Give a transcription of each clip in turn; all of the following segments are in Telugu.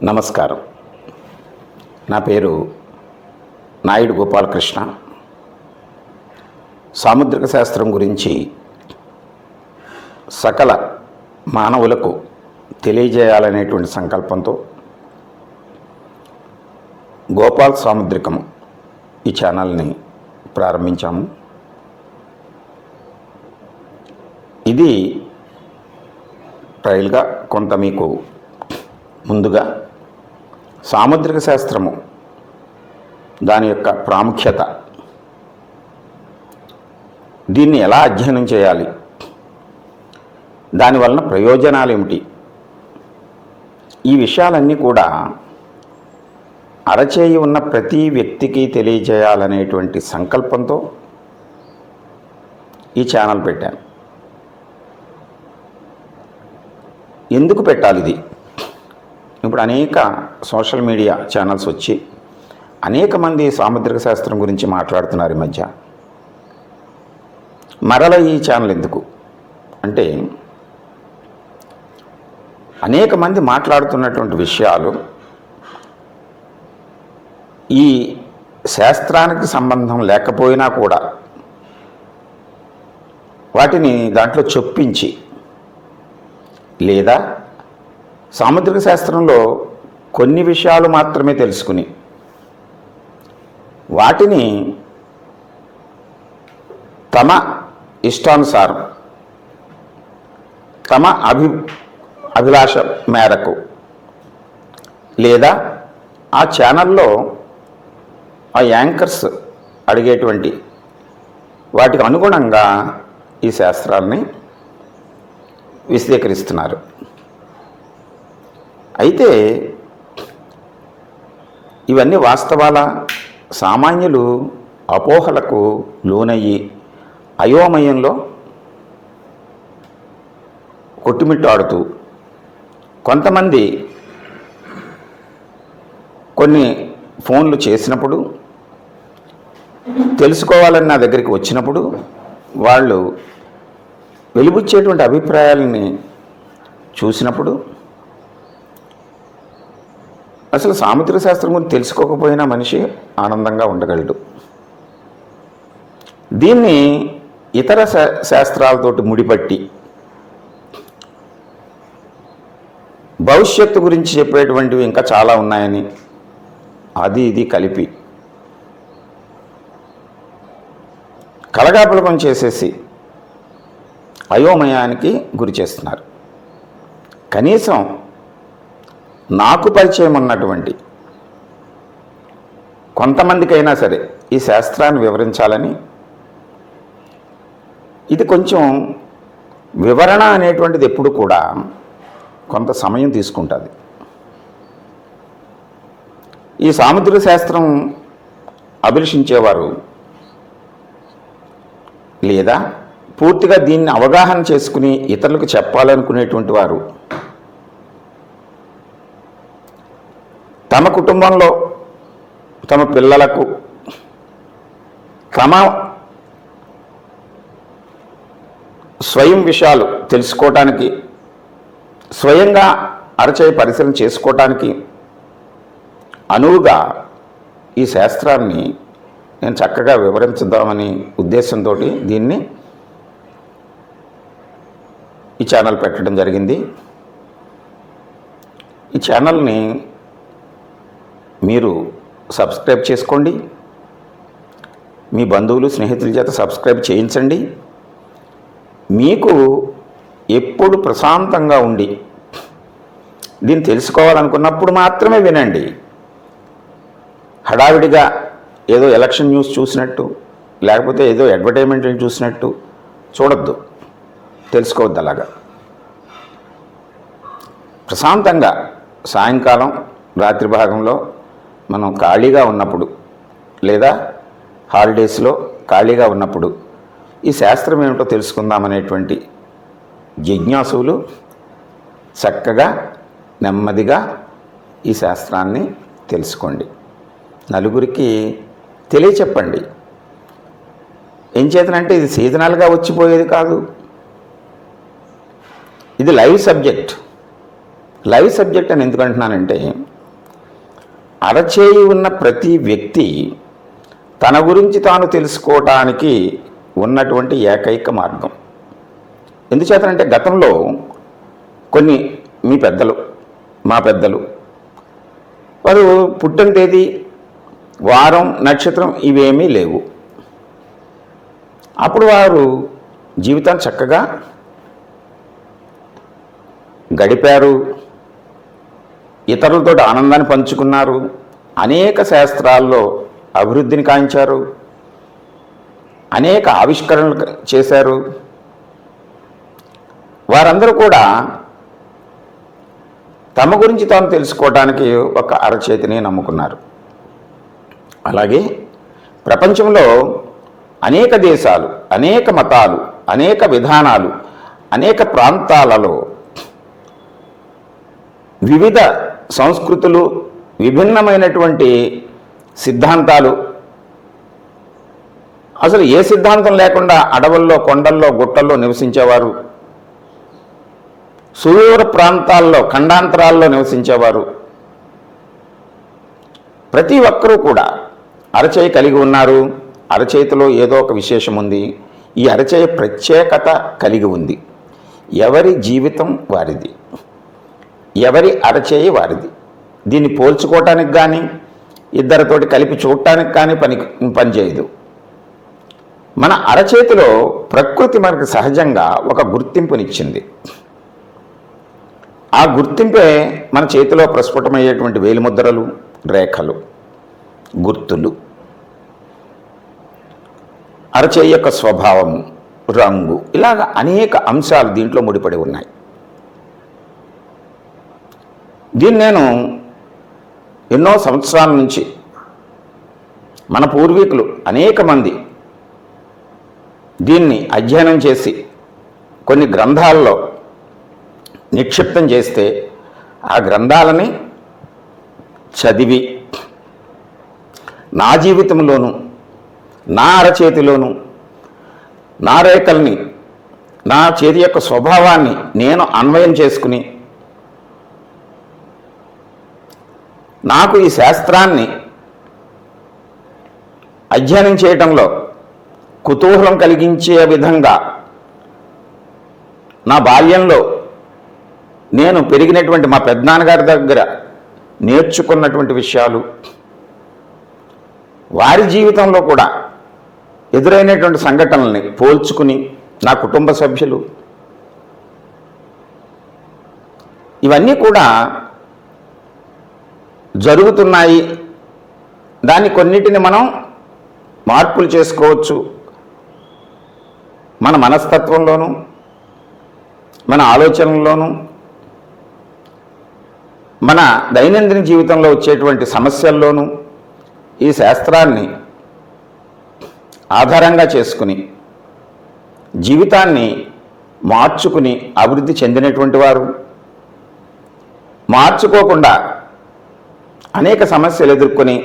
నమస్కారం. నా పేరు నాయుడు గోపాలకృష్ణ. సాముద్రిక శాస్త్రం గురించి సకల మానవులకు తెలియజేయాలనేటువంటి సంకల్పంతో గోపాల్ సాముద్రికం ఈ ఛానల్ని ప్రారంభించాము. ఇది ట్రయల్గా కొంత మీకు ముందుగా సాముద్రిక శాస్త్రము దాని యొక్క ప్రాముఖ్యత, దీన్ని ఎలా అధ్యయనం చేయాలి, దానివలన ప్రయోజనాలు ఏమిటి, ఈ విషయాలన్నీ కూడా అరచేయి ఉన్న ప్రతి వ్యక్తికి తెలియజేయాలనేటువంటి సంకల్పంతో ఈ ఛానల్ పెట్టాను. ఎందుకు పెట్టాలి ఇది? ఇప్పుడు అనేక సోషల్ మీడియా ఛానల్స్ వచ్చి అనేక మంది సాముద్రిక శాస్త్రం గురించి మాట్లాడుతున్నారు ఈ మధ్య. మరల ఈ ఛానల్ ఎందుకు అంటే, అనేక మంది మాట్లాడుతున్నటువంటి విషయాలు ఈ శాస్త్రానికి సంబంధం లేకపోయినా కూడా వాటిని దాంట్లో చొప్పించి, లేదా సాముద్రిక శాస్త్రంలో కొన్ని విషయాలు మాత్రమే తెలుసుకుని వాటిని తమ ఇష్టానుసారం, తమ అభిలాష మేరకు, లేదా ఆ ఛానల్లో ఆ యాంకర్స్ అడిగేటువంటి వాటికి అనుగుణంగా ఈ శాస్త్రాలని విశదీకరిస్తున్నారు. అయితే ఇవన్నీ వాస్తవాల సామాన్యులు అపోహలకు లోనయ్యి అయోమయంలో కొట్టుమిట్టాడుతూ, కొంతమంది కొన్ని ఫోన్లు చేసినప్పుడు, తెలుసుకోవాలని నా దగ్గరికి వచ్చినప్పుడు వాళ్ళు వెలిబుచ్చేటువంటి అభిప్రాయాలని చూసినప్పుడు, అసలు సాముద్రిక శాస్త్రం గురించి తెలుసుకోకపోయినా మనిషి ఆనందంగా ఉండగలడు. దీన్ని ఇతర శాస్త్రాలతోటి ముడిపట్టి భవిష్యత్తు గురించి చెప్పేటువంటివి ఇంకా చాలా ఉన్నాయని అది ఇది కలిపి కలగాపులకం చేసేసి అయోమయానికి గురి చేస్తున్నారు. కనీసం నాకు పరిచయం ఉన్నటువంటి కొంతమందికైనా సరే ఈ శాస్త్రాన్ని వివరించాలని, ఇది కొంచెం వివరణ అనేటువంటిది ఎప్పుడు కూడా కొంత సమయం తీసుకుంటుంది. ఈ సాముద్రిక శాస్త్రం అభిలషించేవారు, లేదా పూర్తిగా దీన్ని అవగాహన చేసుకుని ఇతరులకు చెప్పాలనుకునేటువంటి వారు తమ కుటుంబంలో తమ పిల్లలకు స్వయం విషయాలు తెలుసుకోవటానికి, స్వయంగా అరచేయి పరిశీలన చేసుకోవటానికి అనువుగా ఈ శాస్త్రాన్ని నేను చక్కగా వివరించుదామని ఉద్దేశంతో దీన్ని ఈ ఛానల్ పెట్టడం జరిగింది. ఈ ఛానల్ని మీరు సబ్స్క్రైబ్ చేసుకోండి, మీ బంధువులు స్నేహితుల చేత సబ్స్క్రైబ్ చేయించండి. మీకు ఎప్పుడు ప్రశాంతంగా ఉండి దీన్ని తెలుసుకోవాలనుకున్నప్పుడు మాత్రమే వినండి. హడావిడిగా ఏదో ఎలక్షన్ న్యూస్ చూసినట్టు, లేకపోతే ఏదో అడ్వర్టైజ్మెంట్లు చూసినట్టు చూడొద్దు, తెలుసుకోవద్దు. అలాగా ప్రశాంతంగా సాయంకాలం రాత్రి భాగంలో మనం ఖాళీగా ఉన్నప్పుడు, లేదా హాలిడేస్లో ఖాళీగా ఉన్నప్పుడు ఈ శాస్త్రం ఏమిటో తెలుసుకుందామనేటువంటి జిజ్ఞాసులు చక్కగా నెమ్మదిగా ఈ శాస్త్రాన్ని తెలుసుకోండి. నలుగురికి తెలియచెప్పండి. ఏం చేతనంటే ఇది సీజనల్గా వచ్చిపోయేది కాదు, ఇది లైవ్ సబ్జెక్ట్. లైవ్ సబ్జెక్ట్ అని ఎందుకు అంటున్నానంటే, అరచేయి ఉన్న ప్రతి వ్యక్తి తన గురించి తాను తెలుసుకోవటానికి ఉన్నటువంటి ఏకైక మార్గం. ఎందుచేతనంటే గతంలో కొన్ని మీ పెద్దలు, మా పెద్దలు, వారు పుట్టిన తేదీ, వారం, నక్షత్రం ఇవేమీ లేవు. అప్పుడు వారు జీవితాన్ని చక్కగా గడిపారు, ఇతరులతో ఆనందాన్ని పంచుకున్నారు, అనేక శాస్త్రాల్లో అభివృద్ధిని కాంచారు, అనేక ఆవిష్కరణలు చేశారు. వారందరూ కూడా తమ గురించి తాను తెలుసుకోవడానికి ఒక అరచేతిని నమ్ముకున్నారు. అలాగే ప్రపంచంలో అనేక దేశాలు, అనేక మతాలు, అనేక విధానాలు, అనేక ప్రాంతాలలో వివిధ సంస్కృతులు, విభిన్నమైనటువంటి సిద్ధాంతాలు, అసలు ఏ సిద్ధాంతం లేకుండా అడవుల్లో, కొండల్లో, గుట్టల్లో నివసించేవారు, సుదూర ప్రాంతాల్లో, ఖండాంతరాల్లో నివసించేవారు. ప్రతి ఒక్కరూ కూడా అరచేయి కలిగి ఉన్నారు. అరచేతిలో ఏదో ఒక విశేషం ఉంది. ఈ అరచేయి ప్రత్యేకత కలిగి ఉంది. ఎవరి జీవితం వారిది, ఎవరి అరచేయి వారిది. దీన్ని పోల్చుకోవటానికి కానీ, ఇద్దరితోటి కలిపి చూడటానికి కానీ పనిచేయదు. మన అరచేతిలో ప్రకృతి మనకు సహజంగా ఒక గుర్తింపునిచ్చింది. ఆ గుర్తింపే మన చేతిలో ప్రస్ఫుటమయ్యేటువంటి వేలిముద్రలు, రేఖలు, గుర్తులు. అరచేయి యొక్క స్వభావము, రంగు, ఇలాగ అనేక అంశాలు దీంట్లో ముడిపడి ఉన్నాయి. దీన్ని నేను ఎన్నో సంవత్సరాల నుంచి మన పూర్వీకులు అనేక మంది దీన్ని అధ్యయనం చేసి కొన్ని గ్రంథాల్లో నిక్షిప్తం చేస్తే, ఆ గ్రంథాలని చదివి నా జీవితంలోనూ, నా అరచేతిలోనూ, నా రేఖల్ని, నా చేతి యొక్క స్వభావాన్ని నేను అన్వయం చేసుకుని, నాకు ఈ శాస్త్రాన్ని అధ్యయనం చేయటంలో కుతూహలం కలిగించే విధంగా నా బాల్యంలో నేను పెరిగినటువంటి మా పెద్దనాన్నగారి దగ్గర నేర్చుకున్నటువంటి విషయాలు, వారి జీవితంలో కూడా ఎదురైనటువంటి సంఘటనల్ని పోల్చుకుని, నా కుటుంబ సభ్యులు, ఇవన్నీ కూడా జరుగుతున్నాయి. దాన్ని కొన్నిటిని మనం మార్పులు చేసుకోవచ్చు. మన మనస్తత్వంలోనూ, మన ఆలోచనల్లోనూ, మన దైనందిన జీవితంలో వచ్చేటువంటి సమస్యల్లోనూ ఈ శాస్త్రాన్ని ఆధారంగా చేసుకుని జీవితాన్ని మార్చుకుని అభివృద్ధి చెందినటువంటి వారు, మార్చుకోకుండా అనేక సమస్యలు ఎదుర్కొని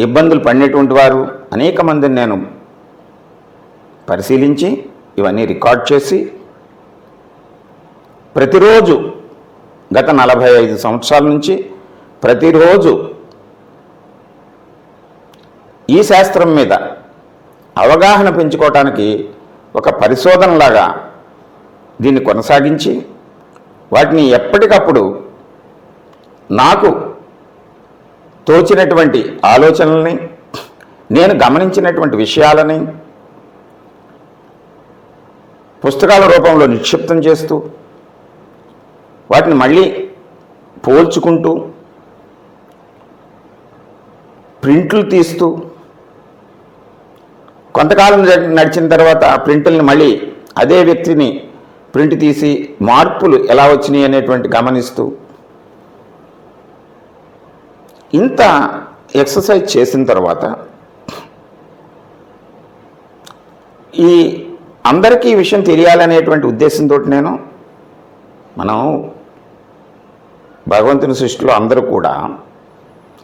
ఇబ్బందులు పడినటువంటి వారు అనేక మందిని నేను పరిశీలించి ఇవన్నీ రికార్డ్ చేసి ప్రతిరోజు గత 45 సంవత్సరాల నుంచి ప్రతిరోజు ఈ శాస్త్రం మీద అవగాహన పెంచుకోవటానికి ఒక పరిశోధనలాగా దీన్ని కొనసాగించి వాటిని ఎప్పటికప్పుడు నాకు తోచినటువంటి ఆలోచనల్ని, నేను గమనించినటువంటి విషయాలని పుస్తకాల రూపంలో నిక్షిప్తం చేస్తూ, వాటిని మళ్ళీ పోల్చుకుంటూ, ప్రింట్లు తీస్తూ, కొంతకాలం నడిచిన తర్వాత ఆ ప్రింట్లని మళ్ళీ అదే వ్యక్తిని ప్రింట్ తీసి మార్పులు ఎలా వచ్చినాయి అనేటువంటి గమనిస్తూ, ఇంత ఎక్సర్సైజ్ చేసిన తర్వాత ఈ అందరికీ ఈ విషయం తెలియాలనేటువంటి ఉద్దేశంతో మనం భగవంతుని సృష్టిలో అందరూ కూడా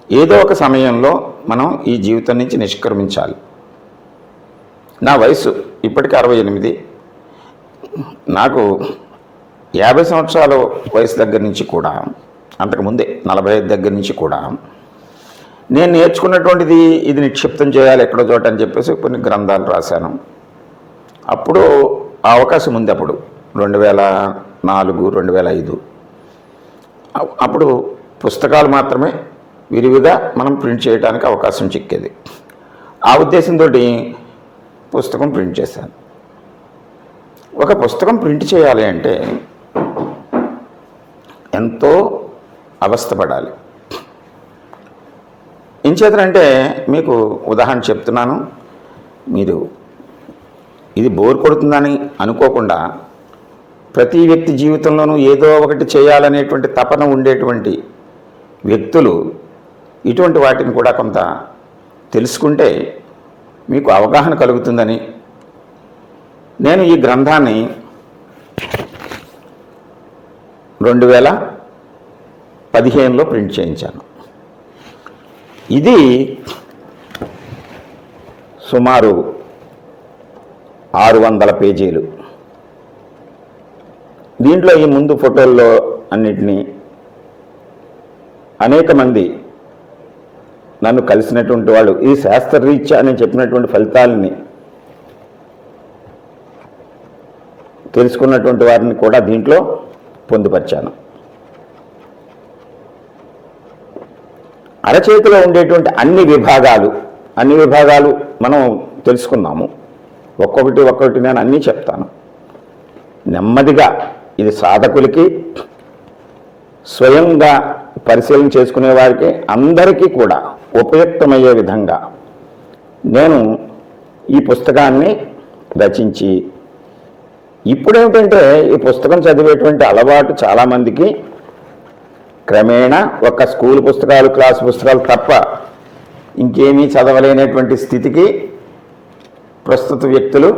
ఏదో ఒక సమయంలో మనం ఈ జీవితం నుంచి నిష్క్రమించాలి. నా వయసు ఇప్పటికీ 68. నాకు 50 సంవత్సరాల వయసు దగ్గర నుంచి కూడా, అంతకుముందే 45 దగ్గర నుంచి కూడా నేను నేర్చుకున్నటువంటిది ఇది నిక్షిప్తం చేయాలి ఎక్కడో చోట అని చెప్పేసి కొన్ని గ్రంథాలు రాశాను. అప్పుడు ఆ అవకాశం ఉంది. అప్పుడు 2004, 2005 అప్పుడు పుస్తకాలు మాత్రమే విరివిగా మనం ప్రింట్ చేయడానికి అవకాశం చిక్కేది. ఆ ఉద్దేశంతో పుస్తకం ప్రింట్ చేశాను. ఒక పుస్తకం ప్రింట్ చేయాలి అంటే ఎంతో అవస్థపడాలి. ఏం చేతనంటే మీకు ఉదాహరణ చెప్తున్నాను, మీరు ఇది బోర్ కొడుతుందని అనుకోకుండా ప్రతి వ్యక్తి జీవితంలోనూ ఏదో ఒకటి చేయాలనేటువంటి తపన ఉండేటువంటి వ్యక్తులు ఇటువంటి వాటిని కూడా కొంత తెలుసుకుంటే మీకు అవగాహన కలుగుతుందని నేను ఈ గ్రంథాన్ని 2015లో ప్రింట్ చేయించాను. ఇది సుమారు 600 పేజీలు. దీంట్లో ఈ ముందు ఫోటోల్లో అన్నిటినీ అనేక మంది నన్ను కలిసినటువంటి వాళ్ళు ఈ శాస్త్రరీత్యా అని చెప్పినటువంటి ఫలితాలని తెలుసుకున్నటువంటి వారిని కూడా దీంట్లో పొందుపరిచాను. అరచేతిలో ఉండేటువంటి అన్ని విభాగాలు మనం తెలుసుకున్నాము. ఒక్కొక్కటి నేను అన్నీ చెప్తాను. నెమ్మదిగా ఇది సాధకులకి, స్వయంగా పరిశీలన చేసుకునే వారికి అందరికీ కూడా ఉపయుక్తమయ్యే విధంగా నేను ఈ పుస్తకాన్ని రచించి, ఇప్పుడేమిటంటే ఈ పుస్తకం చదివేటువంటి అలవాటు చాలామందికి క్రమేణా ఒక స్కూల్ పుస్తకాలు, క్లాస్ పుస్తకాలు తప్ప ఇంకేమీ చదవలేనటువంటి స్థితికి ప్రస్తుత వ్యక్తులు,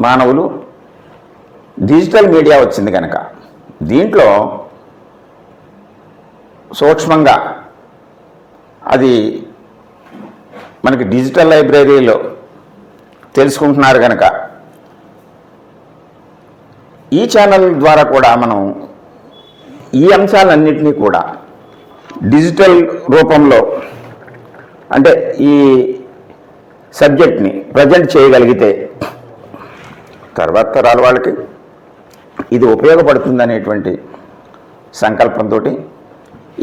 మానవులు డిజిటల్ మీడియా వచ్చింది కనుక దీంట్లో సూక్ష్మంగా అది మనకి డిజిటల్ లైబ్రరీలో తెలుసుకుంటున్నారు కనుక ఈ ఛానల్ ద్వారా కూడా మనం ఈ అంశాలన్నింటినీ కూడా డిజిటల్ రూపంలో అంటే ఈ సబ్జెక్ట్ని ప్రజెంట్ చేయగలిగితే తర్వాత తరాల వాళ్ళకి ఇది ఉపయోగపడుతుందనేటువంటి సంకల్పంతో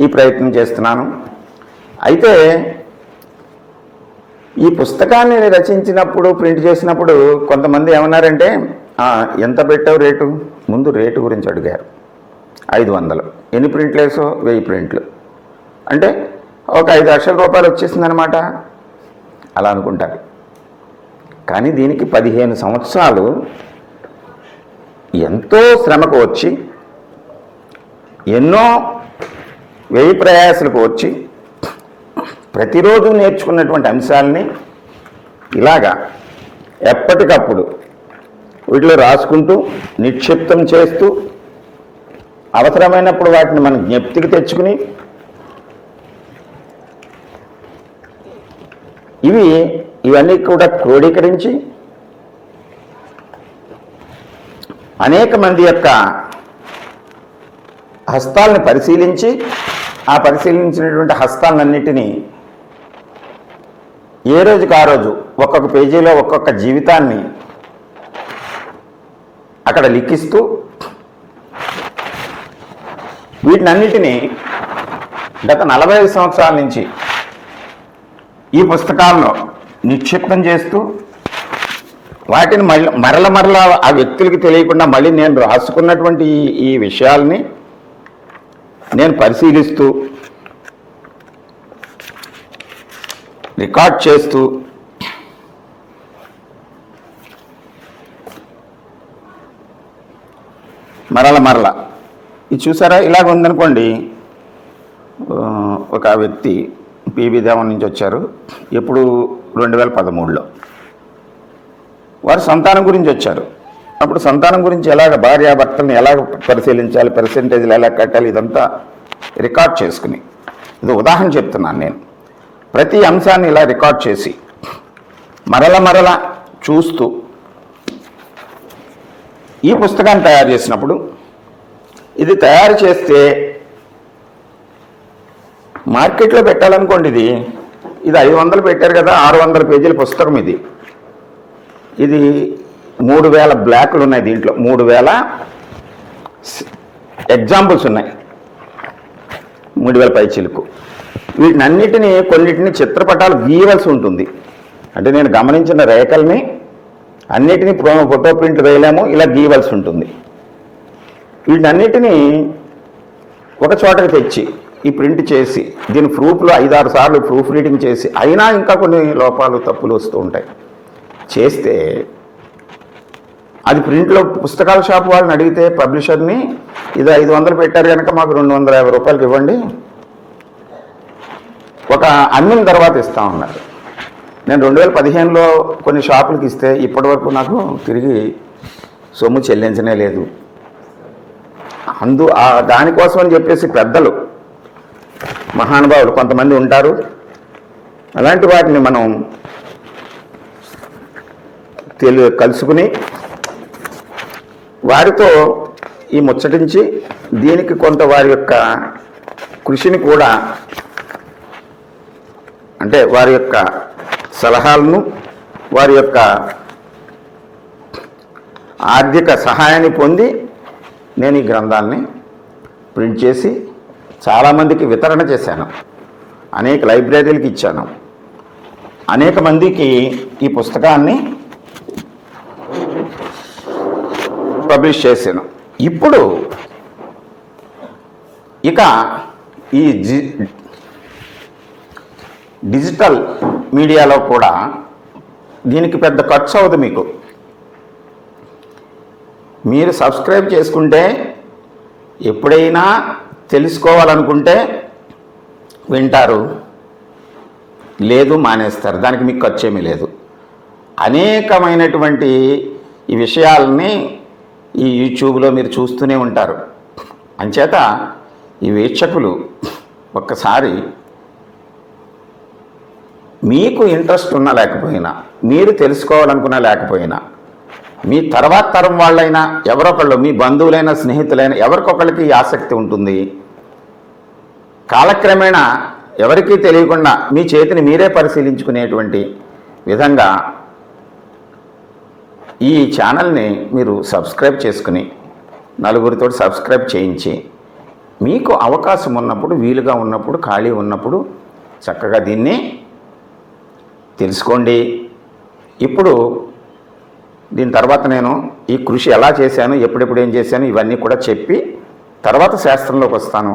ఈ ప్రయత్నం చేస్తున్నాను. అయితే ఈ పుస్తకాన్ని రచించినప్పుడు, ప్రింట్ చేసినప్పుడు కొంతమంది ఏమన్నారంటే, ఎంత పెట్టావు రేటు? ముందు రేటు గురించి అడిగారు. 500. ఎన్ని ప్రింట్లు వేసో? 1000 ప్రింట్లు. అంటే ఒక 5 లక్షల రూపాయలు వచ్చేసిందనమాట. అలా అనుకుంటారు. కానీ దీనికి 15 సంవత్సరాలు ఎంతో శ్రమకు వచ్చి, ఎన్నో వ్యయ ప్రయాసాలకు వచ్చి, ప్రతిరోజు నేర్చుకున్నటువంటి అంశాలని ఇలాగా ఎప్పటికప్పుడు వీటిలో రాసుకుంటూ, నిక్షిప్తం చేస్తూ, అవసరమైనప్పుడు వాటిని మనం జ్ఞప్తికి తెచ్చుకుని, ఇవన్నీ కూడా క్రోడీకరించి అనేక మంది యొక్క హస్తాలను పరిశీలించి, ఆ పరిశీలించినటువంటి హస్తాలన్నిటినీ ఏ రోజుకి ఆ రోజు ఒక్కొక్క పేజీలో ఒక్కొక్క జీవితాన్ని అక్కడ లిఖిస్తూ, వీటినన్నిటినీ గత 45 సంవత్సరాల నుంచి ఈ పుస్తకాల్లో నిక్షిప్తం చేస్తూ, వాటిని మరల ఆ వ్యక్తులకి తెలియకుండా మళ్ళీ నేను రాసుకున్నటువంటి ఈ విషయాల్ని నేను పరిశీలిస్తూ, రికార్డ్ చేస్తూ, మరల ఇది చూసారా? ఇలాగ ఉందనుకోండి. ఒక వ్యక్తి పిబి దేవన్ నుంచి వచ్చారు. ఎప్పుడు? 2013లో. వారు సంతానం గురించి వచ్చారు. అప్పుడు సంతానం గురించి ఎలాగ భార్యాభర్తలను ఎలాగ పరిశీలించాలి, పర్సెంటేజ్లు ఎలా కట్టాలి, ఇదంతా రికార్డ్ చేసుకుని, ఇది ఉదాహరణ చెప్తున్నాను నేను. ప్రతి అంశాన్ని ఇలా రికార్డ్ చేసి మరల చూస్తూ ఈ పుస్తకాన్ని తయారు చేసినప్పుడు ఇది తయారు చేస్తే మార్కెట్లో పెట్టాలనుకోండి, ఇది 500 పెట్టారు కదా, 600 పేజీల పుస్తకం ఇది. ఇది 3000 బ్లాక్లు ఉన్నాయి దీంట్లో, 3000 ఎగ్జాంపుల్స్ ఉన్నాయి, 3000 పైచీలకు. వీటినన్నిటినీ కొన్నిటిని చిత్రపటాలు గీయవలసి ఉంటుంది. అంటే నేను గమనించిన రేఖల్ని అన్నిటినీ ఫోటో ప్రింట్ వేయలేము, ఇలా గీయవలసి ఉంటుంది. వీటన్నిటినీ ఒక చోటకి తెచ్చి ఈ ప్రింట్ చేసి దీని ప్రూఫ్లో 5-6 సార్లు ప్రూఫ్ రీడింగ్ చేసి అయినా ఇంకా కొన్ని లోపాలు తప్పులు వస్తూ ఉంటాయి. చేస్తే అది ప్రింట్లో పుస్తకాల షాప్ వాళ్ళని అడిగితే పబ్లిషర్ని, ఇది 500 పెట్టారు కనుక మాకు 250 రూపాయలకి ఇవ్వండి, ఒక అమ్మిన తర్వాత ఇస్తా ఉన్నారు. నేను 2015లో కొన్ని షాపులకి ఇస్తే ఇప్పటి వరకు నాకు తిరిగి సొమ్ము చెల్లించనే లేదు. దానికోసం అని చెప్పేసి పెద్దలు మహానుభావులు కొంతమంది ఉంటారు. అలాంటి వాటిని మనం కలుసుకుని వారితో ఈ ముచ్చటించి దీనికి కొంత వారి యొక్క కృషిని కూడా, అంటే వారి యొక్క సలహాలను, వారి యొక్క ఆర్థిక సహాయాన్ని పొంది నేను ఈ గ్రంథాలని ప్రింట్ చేసి చాలామందికి వితరణ చేశాను, అనేక లైబ్రరీలకు ఇచ్చాను, అనేక మందికి ఈ పుస్తకాన్ని పబ్లిష్ చేశాను. ఇప్పుడు ఇక ఈ డిజిటల్ మీడియాలో కూడా దీనికి పెద్ద ఖర్చు అవ్వదు. మీరు సబ్స్క్రైబ్ చేసుకుంటే ఎప్పుడైనా తెలుసుకోవాలనుకుంటే వింటారు, లేదు మానేస్తారు. దానికి మీకు ఖర్చు ఏమీ లేదు. అనేకమైనటువంటి ఈ విషయాలని ఈ యూట్యూబ్లో మీరు చూస్తూనే ఉంటారు. అంచేత ఈ వీక్షకులు ఒక్కసారి మీకు ఇంట్రెస్ట్ ఉన్నా లేకపోయినా, మీరు తెలుసుకోవాలనుకున్నా లేకపోయినా, మీ తర్వాత తరం వాళ్ళైనా ఎవరొకళ్ళు, మీ బంధువులైనా స్నేహితులైనా ఎవరికొకళ్ళకి ఈ ఆసక్తి ఉంటుంది. కాలక్రమేణా ఎవరికీ తెలియకుండా మీ చేతిని మీరే పరిశీలించుకునేటువంటి విధంగా ఈ ఛానల్ని మీరు సబ్స్క్రైబ్ చేసుకుని నలుగురితో సబ్స్క్రైబ్ చేయించి, మీకు అవకాశం ఉన్నప్పుడు, వీలుగా ఉన్నప్పుడు, ఖాళీ ఉన్నప్పుడు చక్కగా దీన్ని తెలుసుకోండి. ఇప్పుడు దీని తర్వాత నేను ఈ కృషి ఎలా చేశాను, ఎప్పుడెప్పుడు ఏం చేశాను ఇవన్నీ కూడా చెప్పి తర్వాత శాస్త్రంలోకి వస్తాను.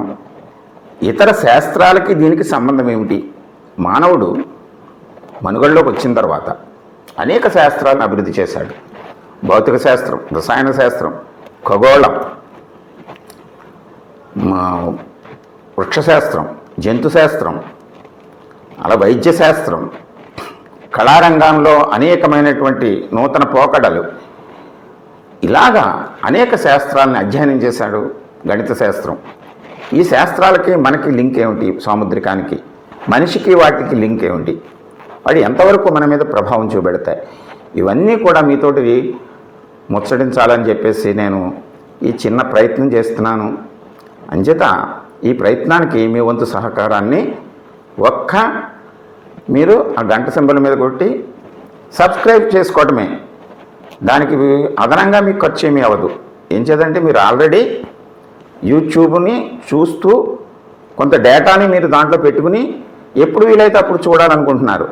ఇతర శాస్త్రాలకి దీనికి సంబంధం ఏమిటి? మానవుడు మనుగడలోకి వచ్చిన తర్వాత అనేక శాస్త్రాలను అభివృద్ధి చేశాడు. భౌతిక శాస్త్రం, రసాయన శాస్త్రం, ఖగోళం, వృక్షశాస్త్రం, జంతు శాస్త్రం, అలా వైద్య శాస్త్రం, కళారంగంలో అనేకమైనటువంటి నూతన పోకడలు, ఇలాగా అనేక శాస్త్రాలను అధ్యయనం చేశాడు. గణిత శాస్త్రం. ఈ శాస్త్రాలకి మనకి లింక్ ఏమిటి? సాముద్రికానికి మనిషికి వాటికి లింక్ ఏమిటి? వాడు ఎంతవరకు మన మీద ప్రభావం చూపెడతాయి? ఇవన్నీ కూడా మీతోటి ముచ్చటించాలని చెప్పేసి నేను ఈ చిన్న ప్రయత్నం చేస్తున్నాను. అంచేత ఈ ప్రయత్నానికి మీ వంతు సహకారాన్ని మీరు ఆ గంట సింబల్ మీద కొట్టి సబ్స్క్రైబ్ చేసుకోవటమే. దానికి అదనంగా మీకు ఖర్చు ఏమీ అవ్వదు. ఏం చేద్దంటే మీరు ఆల్రెడీ యూట్యూబ్ని చూస్తూ కొంత డేటాని మీరు దాంట్లో పెట్టుకుని ఎప్పుడు వీలైతే అప్పుడు చూడాలనుకుంటున్నారు.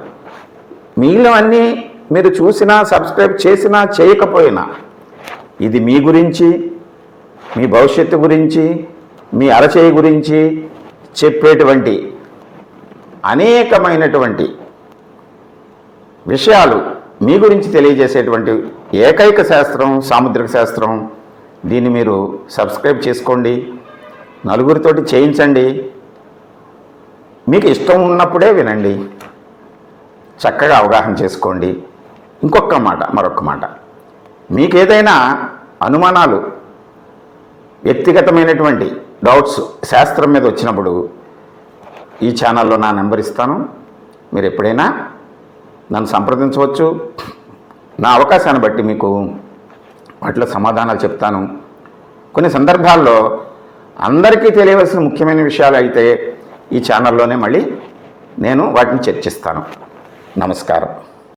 మిగిలినవన్నీ మీరు చూసినా, సబ్స్క్రైబ్ చేసినా చేయకపోయినా ఇది మీ గురించి, మీ భవిష్యత్తు గురించి, మీ అరచేయి గురించి చెప్పేటువంటి అనేకమైనటువంటి విషయాలు మీ గురించి తెలియజేసేటువంటి ఏకైక శాస్త్రం సాముద్రిక శాస్త్రం. దీన్ని మీరు సబ్స్క్రైబ్ చేసుకోండి, నలుగురితోటి చేయించండి. మీకు ఇష్టం ఉన్నప్పుడే వినండి, చక్కగా అవగాహన చేసుకోండి. మరొక మాట, మీకు ఏదైనా అనుమానాలు, వ్యక్తిగతమైనటువంటి డౌట్స్ శాస్త్రం మీద వచ్చినప్పుడు ఈ ఛానల్లో నా నెంబర్ ఇస్తాను. మీరు ఎప్పుడైనా నన్ను సంప్రదించవచ్చు. నా అవకాశాన్ని బట్టి మీకు వాటిలో సమాధానాలు చెప్తాను. కొన్ని సందర్భాల్లో అందరికీ తెలియవలసిన ముఖ్యమైన విషయాలు అయితే ఈ ఛానల్లోనే మళ్ళీ నేను వాటిని చర్చిస్తాను. నమస్కారం.